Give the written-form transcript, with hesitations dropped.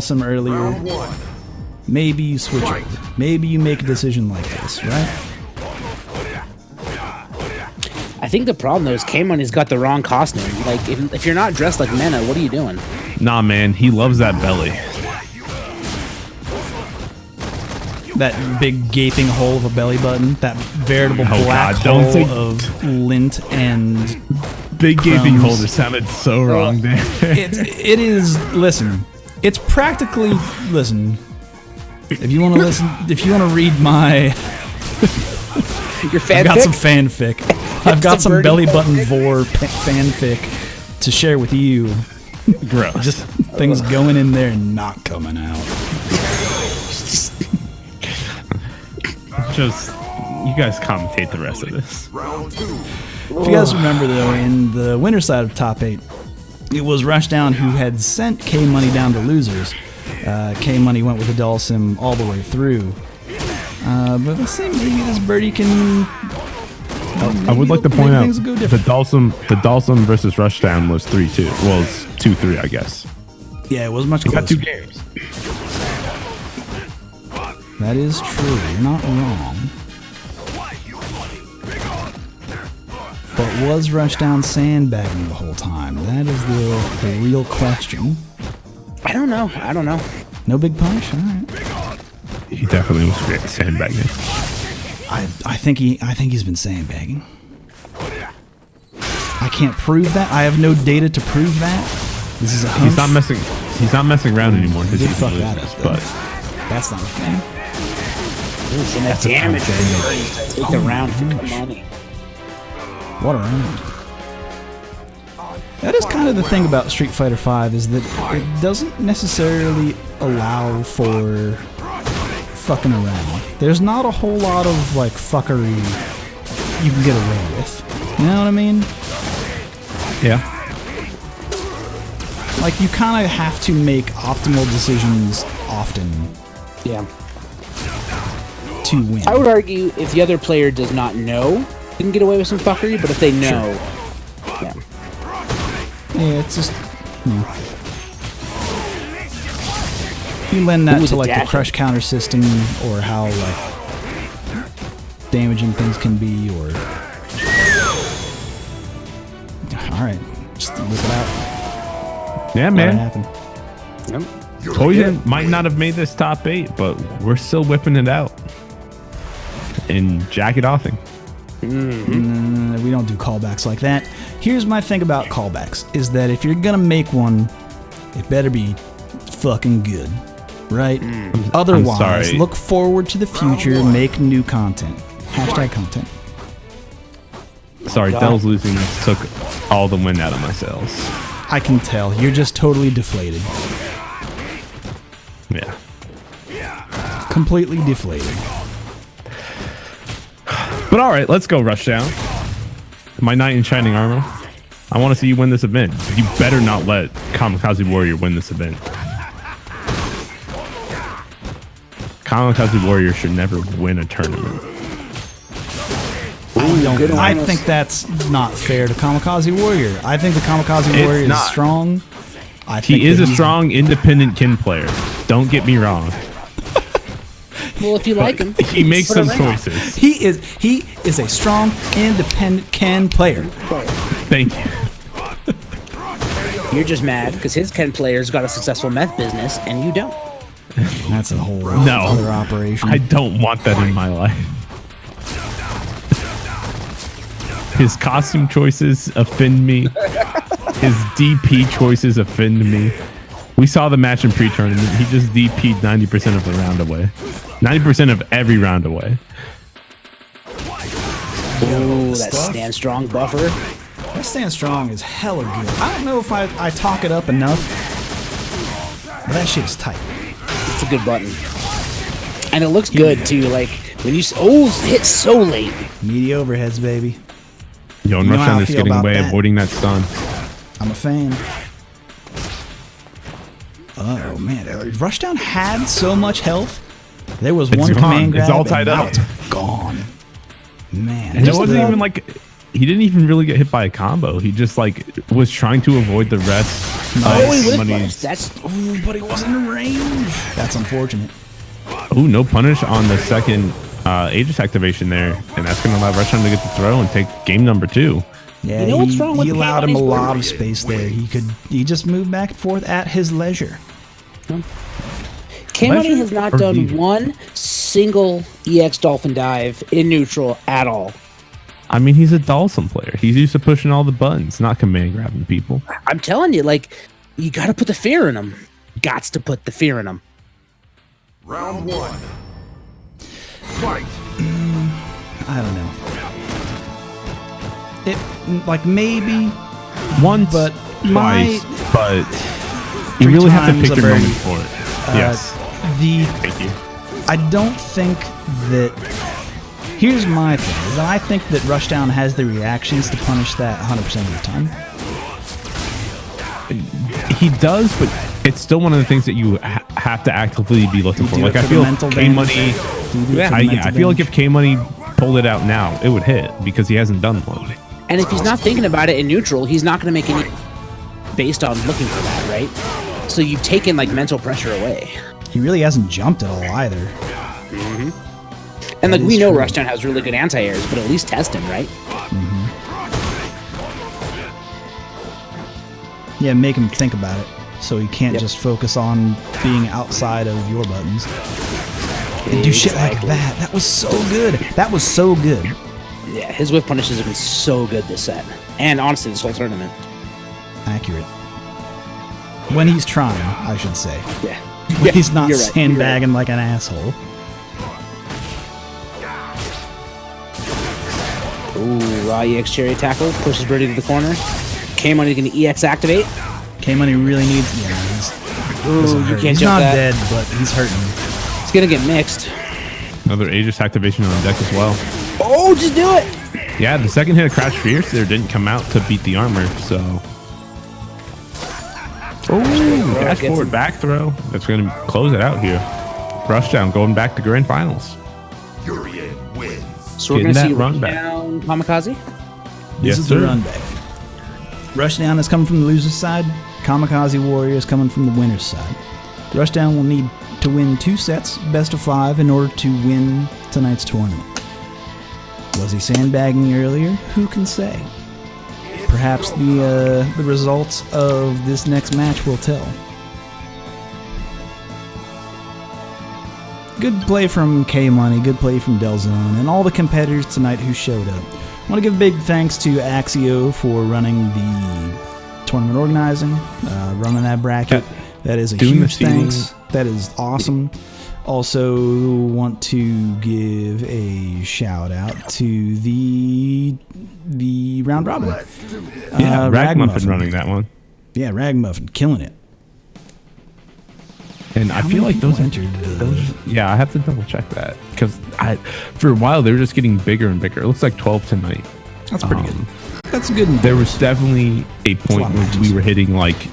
Dhalsim earlier, maybe you switch over. Maybe you make a decision like this, right? I think the problem though is K-Money's got the wrong costume. Like, if you're not dressed like Mena, what are you doing? Nah, man, he loves that belly. That big gaping hole of a belly button, that veritable black hole of lint and big crumbs. gaping hole. That sounded so wrong there. It is. Listen, it's practically. Listen, if you want to listen, if you want to read my, Your fanfic? I've got some fanfic. I've got some belly button vor fanfic to share with you. Gross. Just things going in there and not coming out. Just, you guys commentate the rest of this. If you guys remember, though, in the winner side of top 8, it was Rushdown who had sent K-Money down to losers. K-Money went with the Dhalsim all the way through. But let's see, maybe this Birdie can... I would like to point out the Dhalsim versus Rushdown was 3-2. Well, it's 2-3, I guess. Yeah, it was much closer. Got 2 games. That is true. You're not wrong. But was Rushdown sandbagging the whole time? That is the real question. I don't know. No big punish? All right. He definitely was great sandbagging. I think he's been sandbagging. I can't prove that. I have no data to prove that. This is a hunch. He's not messing around anymore. He did fuck that up, but that's not a thing. That's damage. Take the round for money. What a round. That is kind of the thing about Street Fighter V, is that it doesn't necessarily allow for fucking around. There's not a whole lot of like fuckery you can get away with. You know what I mean? Yeah. Like, you kind of have to make optimal decisions often. Yeah. To win. I would argue if the other player does not know, they can get away with some fuckery, but if they know, yeah. Yeah, it's just, you lend that to like the crush counter system, or how like damaging things can be, or alright, just whip it out. Yeah, man. Yep. Poison might not have made this top 8, but we're still whipping it out and jacket offing. We don't do callbacks like that. Here's my thing about callbacks, is that if you're gonna make one, it better be fucking good, right? Otherwise, look forward to the future, make new content. Hashtag content. Sorry, Dell's losing this took all the wind out of my sails. I can tell. You're just totally deflated. Yeah. Completely deflated. But alright, let's go, Rushdown. My knight in shining armor. I want to see you win this event. You better not let Kamikaze Warrior win this event. Kamikaze Warrior should never win a tournament. I think that's not fair to Kamikaze Warrior. I think the Kamikaze Warrior is strong. He is a strong, independent kin player. Don't get me wrong. Well, if you like him, he makes some choices. He is a strong, independent Ken player. Thank you. You're just mad because his Ken player's got a successful meth business and you don't. That's a whole other operation. I don't want that in my life. His costume choices offend me. His DP choices offend me. We saw the match in pre-tournament. He just DP'd 90% of the round away. 90% of every round away. Oh, that stand strong buffer. That stand strong is hella good. I don't know if I talk it up enough, but that shit is tight. It's a good button. And it looks good too. Like when you hit so late. Meaty overheads, baby. Yo, and Rushdown is getting away, avoiding that stun. I'm a fan. Oh man, Rushdown had so much health. There was one command grab. It's all tied up. Gone. Man, and it wasn't even like he didn't even really get hit by a combo. He just like was trying to avoid the rest. Oh, he would have Money's- punished. But he wasn't in range. That's unfortunate. Oh, no punish on the second Aegis activation there, and that's going to allow Rushdown to get the throw and take game number 2. Yeah, You know what's wrong with he allowed him a K-Money's lot board of space there. He just moved back and forth at his leisure. K-Money Leisure has not or done leisure? one single EX Dolphin dive in neutral at all. I mean, he's a Dhalsim player. He's used to pushing all the buttons, not command grabbing people. I'm telling you, like, you got to put the fear in him. Gots to put the fear in him. Round 1. Fight. I don't know. It like maybe Once, But twice, but you 3 really have to times pick a your birdie. moment for it. Yes. the Thank you. I don't think that. Here's my thing: is that I think that Rushdown has the reactions to punish that 100% of the time. He does, but it's still one of the things that you have to actively be looking for. do Like it I for the feel mental K-Money. damage? Do you do it for the mental I feel like damage? if K-Money pulled it out now, it would hit because he hasn't done one. And if he's not thinking about it in neutral, he's not going to make any based on looking for that, right? So you've taken like mental pressure away. He really hasn't jumped at all either. And like That we is know true. Rushdown has really good anti-airs, but at least test him, right? Yeah, make him think about it, so he can't just focus on being outside of your buttons. And do shit like that. That was so good. That was so good. Yeah, his whiff punishes have been so good this set. And honestly, this whole tournament. Accurate. When he's trying, I should say. Yeah. When he's not you're right, you're sandbagging like an asshole. Ooh, raw EX cherry tackle pushes Birdie to the corner. K-Money going to EX activate. K-Money really needs. Yeah, Ooh, doesn't you hurt. can't He's jump not that. dead, but he's hurting. It's going to get mixed. Another Aegis activation on deck as well. Oh, just do it. Yeah, the second hit of Crash Fierce there didn't come out to beat the armor, so. Oh, dash gets forward him. back throw. That's going to close it out here. Rushdown going back to grand finals. Urien wins. So we're Getting going to that see run back. down Kamikaze. This Yes, is sir. the run back. Rushdown is coming from the loser's side. Kamikaze Warrior is coming from the winner's side. Rushdown will need to win 2 sets, best of 5, in order to win tonight's tournament. Was he sandbagging earlier? Who can say? Perhaps the results of this next match will tell. Good play from K-Money, good play from Delzone, and all the competitors tonight who showed up. I want to give big thanks to Axio for running the tournament organizing, running that bracket. That is a Doing the huge thanks. seeding. That is awesome. Also want to give a shout out to the round robin. Yeah, Ragmuffin Ragmuffin running that one. Yeah, Ragmuffin killing it. And I How feel many like those people entered the- yeah, I have to double check that because for a while they were just getting bigger and bigger. It looks like 12 tonight. That's pretty Um, good. That's good enough. There was definitely a point lot of when matches. we were hitting like